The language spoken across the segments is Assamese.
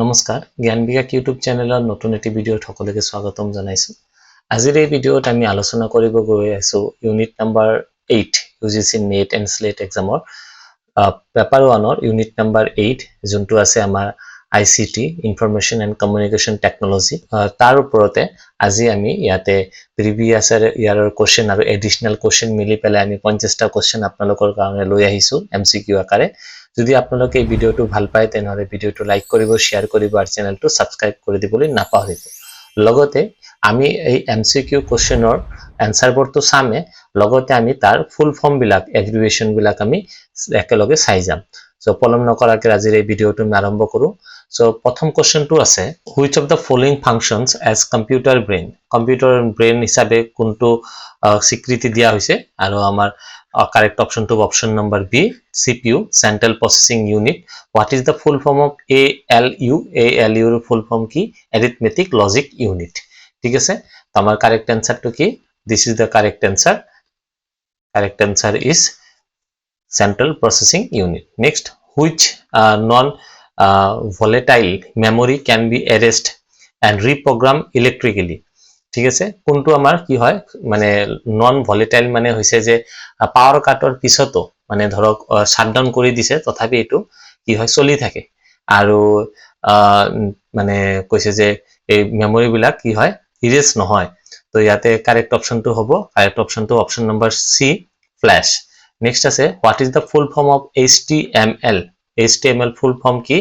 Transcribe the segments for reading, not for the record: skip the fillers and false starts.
নমস্কাৰ জ্ঞান বিকাশ ইউটিউব চেনেলৰ নতুন এটি ভিডিঅ'ত সকলোকে স্বাগতম জনাইছো। আজিৰ এই ভিডিঅ'ত আমি আলোচনা কৰিব গৈ আছো unit number 8 UGC NET and SLET এক্সামৰ পেপাৰ 1ৰ ইউনিট নাম্বাৰ 8 যোনটো আছে আমাৰ ICT information and communication technology তাৰ ওপৰতে আজি আমি ইয়াতে প্ৰিভিয়াস ইয়াৰৰ কোশ্চেন আৰু এডিশনাল কোশ্চেন মিলি পেলাই আমি 50টা কোশ্চেন আপোনালোকৰ কাৰণে লৈ আহিছো এমসিকিউ আকাৰে। যদি আপোনালোকে এই ভিডিওটো ভাল পায় তেনহলে ভিডিওটো লাইক কৰিব শেয়াৰ কৰিব আৰু চেনেলটো সাবস্ক্ৰাইব কৰি দিবলৈ নাপাহৰিব। লগতে আমি এই এমসিকিউ কোশ্চেনৰ আনসাৰবোৰটো চামে লগতে আমি তাৰ ফুল ফৰ্ম বিলাক এগ্ৰিগেশন বিলাক আমি একেলগে চাই যাম। সো পলম নকৰাকৈ আজিৰ এই ভিডিওটো আৰম্ভ কৰো। সো প্ৰথম কোশ্চেনটো আছে which of the following functions as computer brain হিচাপে কোনটো স্বীকৃতি দিয়া হৈছে আৰু আমাৰ correct option to option number B CPU central processing unit. What is the full form of ALU? ALU ৰ full form কি? Arithmetic logic unit. ঠিক আছে, তো আমাৰ correct answer to কি? This is the correct answer. Correct answer is central processing unit. Next, which non volatile memory can be erased and reprogrammed electrically? ঠিক আছে, কোনটো আমাৰ কি হয় মানে নন ভলেটাইল মানে হৈছে যে পাৱাৰ কাটৰ পিছতো মানে ধৰক শাটডাউন কৰি দিছে তথাপি এটো কি হয় চলি থাকে আৰু মানে কৈছে যে এই মেমৰি বিলাক কি হয় ইৰেজ নহয়। তো ইয়াতে কারেক্ট অপশনটো হ'ব কারেক্ট অপশনটো option number C flash. Next আছে what is the full form of HTML? HTML full form কি?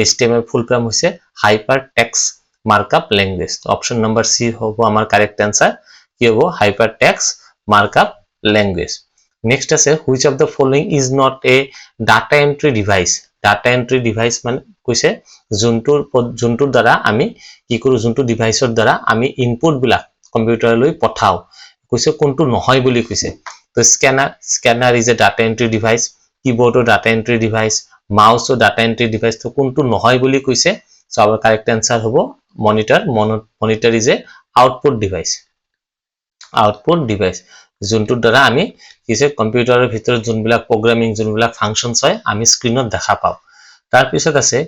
HTML ফুল ফর্ম হৈছে hypertext markup language. Option number C হ'ব আমাৰ কারেক্ট আনসার কি হ'ব hypertext markup language. Next আছে which of the following is not a data entry device? Data entry device মানে কৈছে যোনটোৰ দ্বাৰা আমি কি কৰো যোনটো ডিভাইসৰ দ্বাৰা আমি ইনপুট বিলাক কম্পিউটাৰলৈ পঠাও কৈছে কোনটো নহয় বুলি কৈছে। তো scanner is a data entry device, keyboard ও data entry device, mouse ও data entry device। তো কোনটো নহয় বুলি কৈছে। সো our correct answer হ'ব monitor is a output device। output device যোনটোৰ দ্বাৰা আমি কিছে কম্পিউটাৰৰ ভিতৰত যোনবিলাক প্ৰগ্ৰামিং যোনবিলাক ফাংশনস হয় আমি স্ক্ৰিনত দেখা পাও। তাৰ পিছত আছে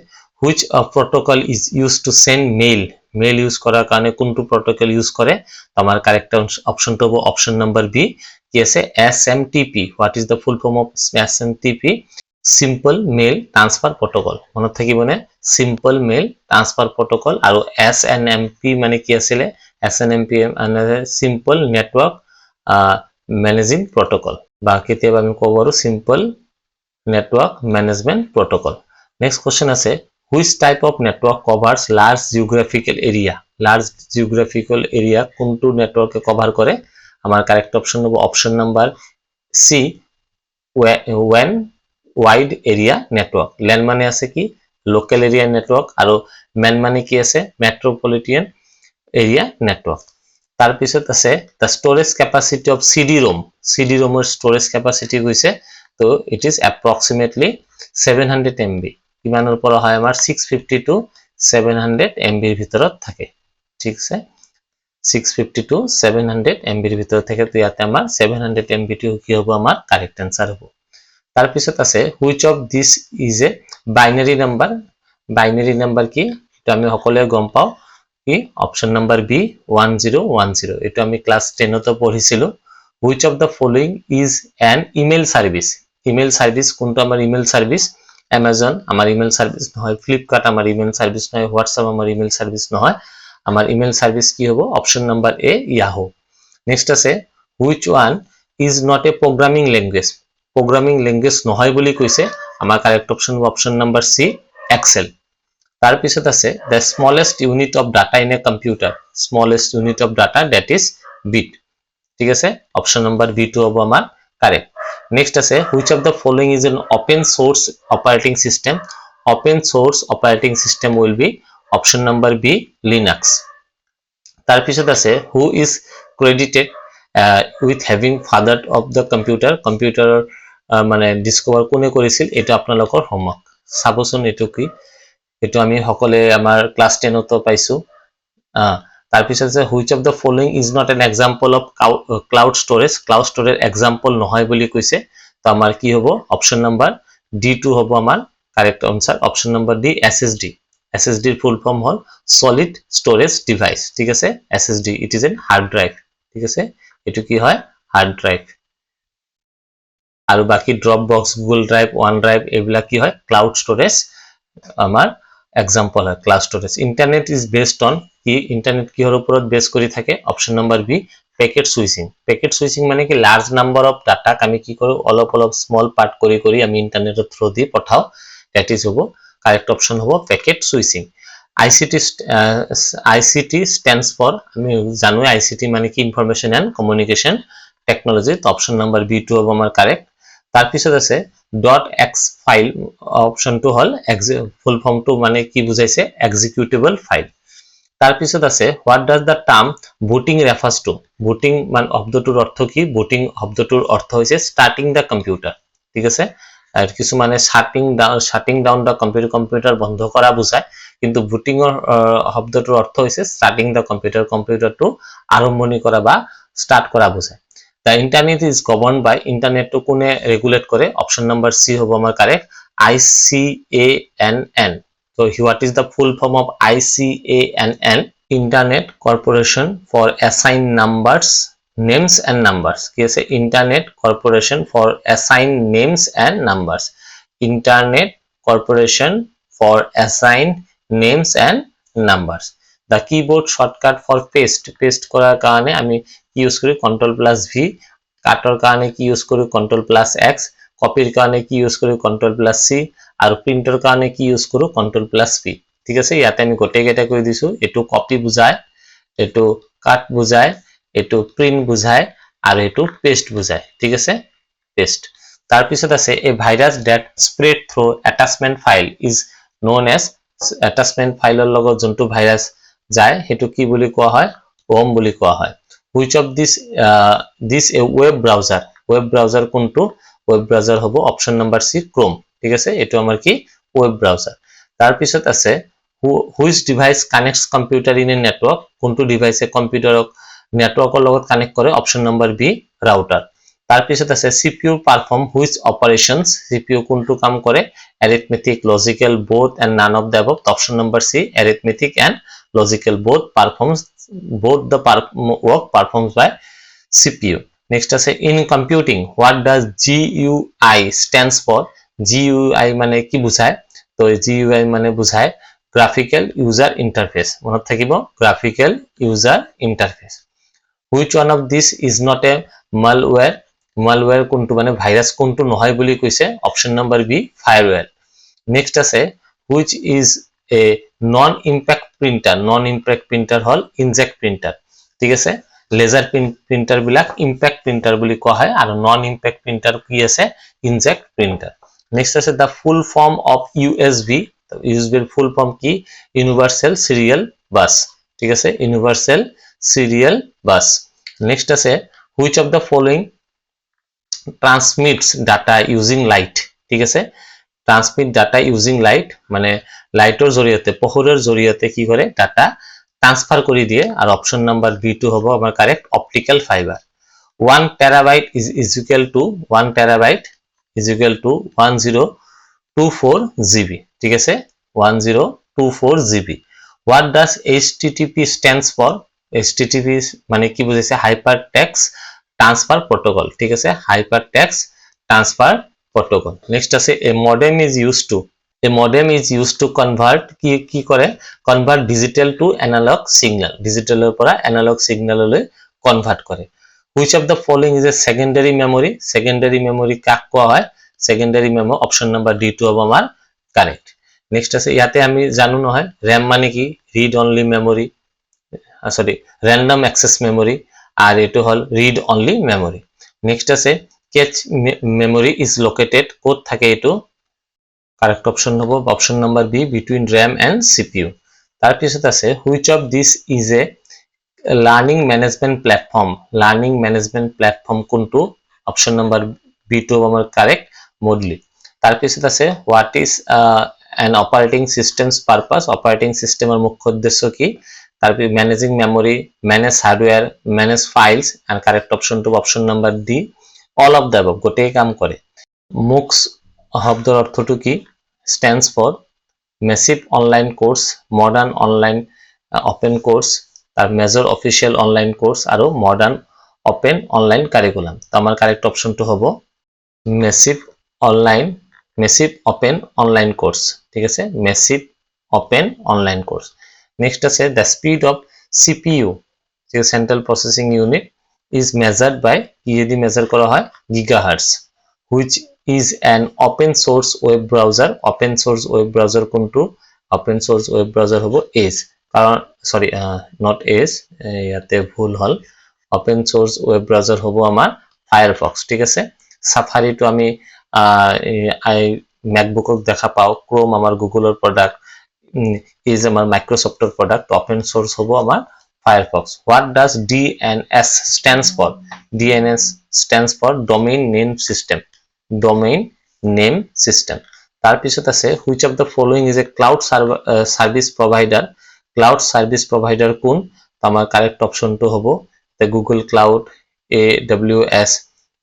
which protocol is used to send mail use কৰাৰ কাৰণে কোনটো protocol ইউজ কৰে? আমাৰ কারেক্ট অপশনটো হ'ব অপশন নাম্বার বি কি আছে SMTP। what is the full form of SMTP? simple mail transfer protocol। মনত থাকিবনে simple mail transfer protocol আৰু SNMP মানে কি আছিল? SNMP মানে simple network managing protocol বা কেতিয়াবা আমি ক'ব পাৰো simple network management protocol। next question আছে which type of network covers large geographical area? large geographical area কোনটো নেটওয়ার্কে কভার করে? আমার কারেক্ট অপশন হবে অপশন নাম্বার সি WAN wide area network। LAN মানে আছে কি local area network আৰু MAN মানে কি আছে metropolitan area network। তাৰ পিছত আছে the storage capacity of CD-ROM ৰ storage capacity হৈছে তো it is approximately 700 MB। কিমানৰ পৰা হয় আমাৰ 650 to 700 MB ৰ ভিতৰত থাকে। ঠিক আছে 650 to 700 MB ৰ ভিতৰত থাকে। তো ইয়াতে আমাৰ 700 MB টো কি হ'ব আমাৰ কাৰেক্ট আনসাৰ হ'ব। তাৰ পিছত আছে which of this is a binary number? binary number কি তো আমি সকলোৱে গম পাও কি অপশন নাম্বার বি 1010। এটা আমি ক্লাস 10 তে পঢ়িছিলো। which of the following is an email service? email service কোনটো আমাৰ email service? Amazon আমাৰ email service নহয়, Flipkart আমাৰ email service নহয়, WhatsApp আমাৰ email service নহয়। আমাৰ email service কি হ'ব option number A Yahoo। Next আছে which one is not a programming language? programming language নহয় বুলি কৈছে। আমাৰ কাৰেক্ট অপশন হ'ব অপশন নাম্বাৰ সি Excel। তাৰ পিছত আছে the smallest unit of data in a computer? smallest unit of data that is bit। ঠিক আছে অপশন নাম্বার বি টু হ'ব আমাৰ কারেক্ট। নেক্সট আছে which of the following is an open source operating system? open source operating system will be option number B Linux। তাৰ পিছত আছে who is credited with having fathered of the computer মানে ডিসকভাৰ কোনে কৰিছিল? এটা আপোনালোকৰ হোমৱৰ্ক চাবচোন এটো কি এটো আমি সকলে আমাৰ ক্লাস 10 তে পাইছো। তাৰ পিছত আছে which of the following is not an example of cloud storage? cloud storage example নহয় বুলি কৈছে। তো আমাৰ কি হ'ব অপশন নাম্বাৰ D2 হ'ব আমাৰ correct answer option number D SSD। SSD এর ফুল ফর্ম হল সলিড স্টোরেজ ডিভাইস ঠিক আছে SSD it is an hard drive ঠিক আছে এটু কি হয় হার্ড ড্রাইভ আর বাকি Dropbox Google Drive OneDrive এগুলা কি হয় ক্লাউড স্টোরেজ আমার एग्जांपल है cloud storage internet is based on কি इंटरनेट কিহৰ ওপৰত বেস কৰি থাকে option number B packet switching মানে কি লাৰ্জ নাম্বাৰ অফ ডাটা আমি কি কৰো অলপ অলপ স্মল পাৰ্ট কৰি কৰি আমি ইন্টাৰনেটৰ থ্ৰু দি পঠাও দ্যাট ইজ হ'ব কারেক্ট অপশন হ'ব packet switching ICT stands for আমি জানো ICT মানে কি ইনফরমেশন এন্ড কমিউনিকেশন টেকনোলজি তো অপশন নাম্বার বি টু হ'ব আমাৰ কারেক্ট তার পিছত আছে .x ফাইল অপশন টু হল ফুল ফর্ম টু মানে কি বুঝাইছে এক্সিকিউটেবল ফাইল তার পিছত আছে what does the term booting refers to booting মানে শব্দটোৰ অৰ্থ কি বুটিং শব্দটোৰ অর্থ হৈছে স্টার্টিং দ্য কম্পিউটার ঠিক আছে আর কিছু মানে শাটিং ডাউন দ্য কম্পিউটার বন্ধ করা বুঝায় কিন্তু বুটিং এর শব্দটোৰ অৰ্থ হৈছে স্টাৰ্টিং দ্য কম্পিউটাৰটো আৰম্ভণি কৰা বা স্টার্ট করা বুঝায় The internet is governed by internet to kune regulate kore option number C hobo amar correct ICANN so what is the full form of ICANN Internet Corporation for Assign Numbers Names and Numbers ki ase Internet Corporation for Assign Names and Numbers Internet Corporation for Assign Names and Numbers The keyboard shortcut for paste korar karone ami use kori control plus V কাটৰ কাৰণে কি ইউজ কৰো control plus X কপিৰ কাৰণে কি ইউজ কৰো control plus C আৰু প্ৰিন্টৰ কাৰণে কি ইউজ কৰো control plus P ঠিক আছে ইয়াতে আমি গোটে কেটা কৈ দিছো এটো কপি বুজায় এটো কাট বুজায় এটো প্ৰিন্ট বুজায় আৰু এটো পেস্ট বুজায় ঠিক আছে পেস্ট তাৰ পিছত আছে এ virus that spread through attachment file is known as attachment file লগত যোনটো ভাইরাস যায় হেতু কি বুলি কোৱা হয় ওম বুলি কোৱা হয় which of this a web browser কোনটো web browser হবো option number C chrome ঠিক আছে এটো আমাৰ কি web browser তাৰ পিছত আছে which device connects computer in a network কোনটো ডিভাইসে কম্পিউটাৰক নেটৱৰ্কৰ লগত কানেক্ট কৰে option number B router তাৰ পিছত আছে CPU perform which operations CPU কোনটো কাম কৰে arithmetic logical both and none of the above option number C arithmetic and logical both the work performed by CPU next আছে in computing what does GUI stands for GUI মানে কি বুঝায় তো GUI মানে বুঝায় graphical user interface মনত থাকিব graphical user interface which one of this is not a malware কোনটো মানে ভাইরাস কোনটো নহয় বুলি কৈছে option number B firewall next আছে which is a non impact printer hall inkjet printer ঠিক আছে লেজাৰ প্ৰিন্টাৰ বিলাক ইম্প্যাক্ট প্ৰিন্টাৰ বুলি কোৱা হয় আৰু নন ইম্প্যাক্ট প্ৰিন্টাৰ কি আছে inkjet printer next আছে the full form of USB এর ফুল ফর্ম কি ইউনিভার্সাল সিরিয়াল বাস ঠিক আছে ইউনিভার্সাল সিরিয়াল বাস নেক্সট আছে which of the following transmits data using light ঠিক আছে transmit data using light মানে লাইটৰ জৰিয়তে পোহৰৰ জৰিয়তে কি কৰে ডাটা ট্ৰান্সফাৰ কৰি দিয়ে আৰ অপশন নাম্বাৰ B2 হ'ব আমাৰ correct optical fibre 1 terabyte is equal to 1024 GB ঠিক আছে 1024 GB what does HTTP stands for HTTP মানে কি বুঝাইছে হাইপার টেক্সট ট্রান্সফার প্রোটোকল ঠিক আছে hyper text transfer protocol next আছে a modem is used to convert কি করে convert digital to analog signal ডিজিটালৰ পৰা analog signal লৈ কনভাৰ্ট কৰে which of the following is a secondary memory কাক কোৱা হয় secondary memory option number D2 হ'ব আমাৰ correct next আছে ইয়াতে আমি জানো নহয় RAM মানে কি read only memory random access memory আর এটো হল read only memory next আছে cache memory is located code থাকে এটো correct option হবো option number B between RAM and CPU তার পিছত আছে which of this is a learning management platform কোনটো option number B2 আমার correct Moodle তার পিছত আছে what is an operating system's purpose operating system এর মুখ্য উদ্দেশ্য কি তারপর managing memory manage hardware manage files and correct option to option number D all of the above গোটেই কাম করে MOOCs শব্দৰ অৰ্থটো কি stands for massive online course, modern online open course, তাৰ মেজৰ অফিচিয়েল অনলাইন কোৰ্স আৰু মডাৰ্ণ অপেন অনলাইন কাৰিকুলাম। তো আমাৰ কাৰেক্ট অপশনটো হ'ব মেসিভ অপেন অনলাইন কোর্স। ঠিক আছে, massive open online course. Next আছে the speed of CPU, central processing unit, is measured by কি যদি মেজার করা হয় gigahertz, which is an open source web browser. open source web browser কোনটো? open source web browser হ'ব Edge, কারণ সরি not Edge, ইয়াতে ভুল হল। open source web browser হ'ব আমাৰ Firefox। ঠিক আছে, Safari তো আমি MacBookক দেখা পাও, Chrome আমাৰ গুগলৰ প্ৰডাক্ট, is আমাৰ মাইক্ৰসফ্টৰ প্ৰডাক্ট। open source হ'ব আমাৰ Firefox. What does DNS stands for? DNS stands for Domain Name System. Domain Name System. তার পিছত আছে which of the following is a cloud service provider? Cloud service provider কোন? আমার কারেক্ট অপশনটো হ'ব the Google Cloud, AWS,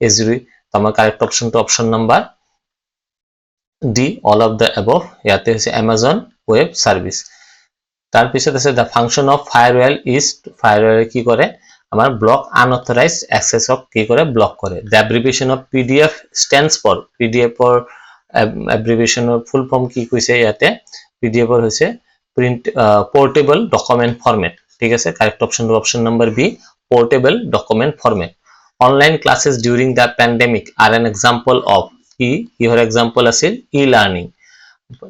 Azure। আমার কারেক্ট অপশনটো option number D, all of the above। ইয়াতে হৈছে Amazon Web Service। তার পিছত আছে the function of firewall is, firewall কি করে? আমার ব্লক unauthorized access of কি করে? ব্লক করে। the abbreviation of PDF stands for, PDF এর abbreviation এর ফুল ফর্ম কি কইছে ইয়াতে? PDF এর হইছে portable document format। ঠিক আছে, correct option option number B, portable document format। online classes during the pandemic are an example of কি? কিহৰ এক্সাম্পল আছিল? e-learning।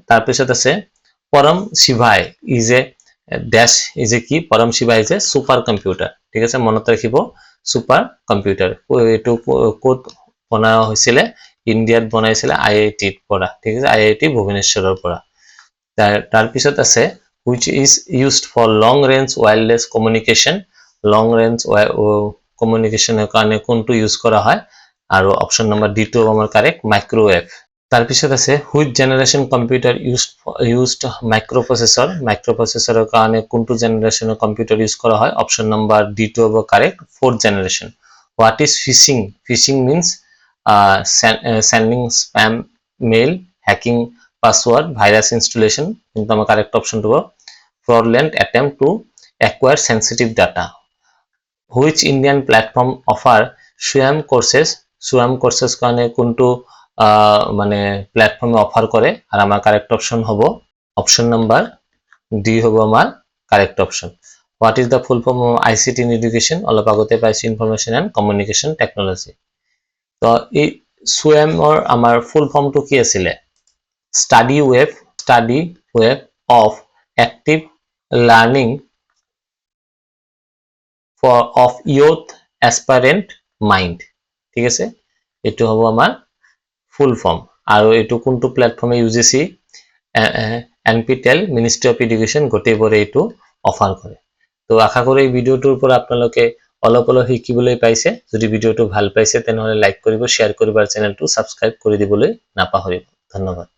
তার পিছত আছে Param Shivay is a dash, is a কি? Param Shivay is a supercomputer. ঠিক আছে, মনত রাখিব সুপার কম্পিউটার। এটো কোড বনা হৈছিলে? ইন্ডিয়াত বনাইছিলে IIT-ত পৰা। ঠিক আছে, IIT ভুবনেশ্বৰৰ পৰা। তার পিছত আছে which is used for long range wireless communication। long range communication এর কারণে কোনটো ইউজ করা হয়? আর অপশন নাম্বার D টো আমার কারেক্ট, মাইক্রোওয়েভ। তার পিছত আছে which generation computer used microprocessor। মাইক্রোপ্রসেসরের কারণে কোনটো জেনারেশনের কম্পিউটার ইউজ করা হয়? অপশন নাম্বার D টো হবে correct, 4th generation। what is phishing? phishing means sending spam mail, hacking password, virus installation। কিন্তু আমার কারেক্ট অপশন হবে fraudulent attempt to acquire sensitive data। which Indian platform offer SWAYAM courses? SWAYAM courses কারণে কোনটো মানে প্ল্যাটফর্মে অফার করে? আর আমার কারেক্ট অপশন হবো অপশন নাম্বার ডি হবো আমার correct option. What is the full form of ICT in education? অলপ আগতে পাইছি ইনফরমেশন এন্ড কমিউনিকেশন টেকনোলজি। তো এই SWAYAMৰ আমাৰ ফুল ফর্মটো কি আছিলে? Study web of active learning of youth aspirant mind। ঠিক আছে, এটো হবো আমার ফুল ফর্ম। আর এটো কোনটো প্ল্যাটফর্মে UGC, NPTEL, ministry of education গোটেইবোৰে এটো অফাৰ কৰে। তো আশা কৰো এই ভিডিওটোৰ পৰা আপোনালোকে অলপ শিকিবলৈ পাইছে। যদি ভিডিওটো ভাল পাইছে তেনেহলে লাইক কৰিব, শেয়াৰ কৰিব আৰু চেনেলটো সাবস্ক্ৰাইব কৰি দিবলৈ নাপাহৰিব। ধন্যবাদ।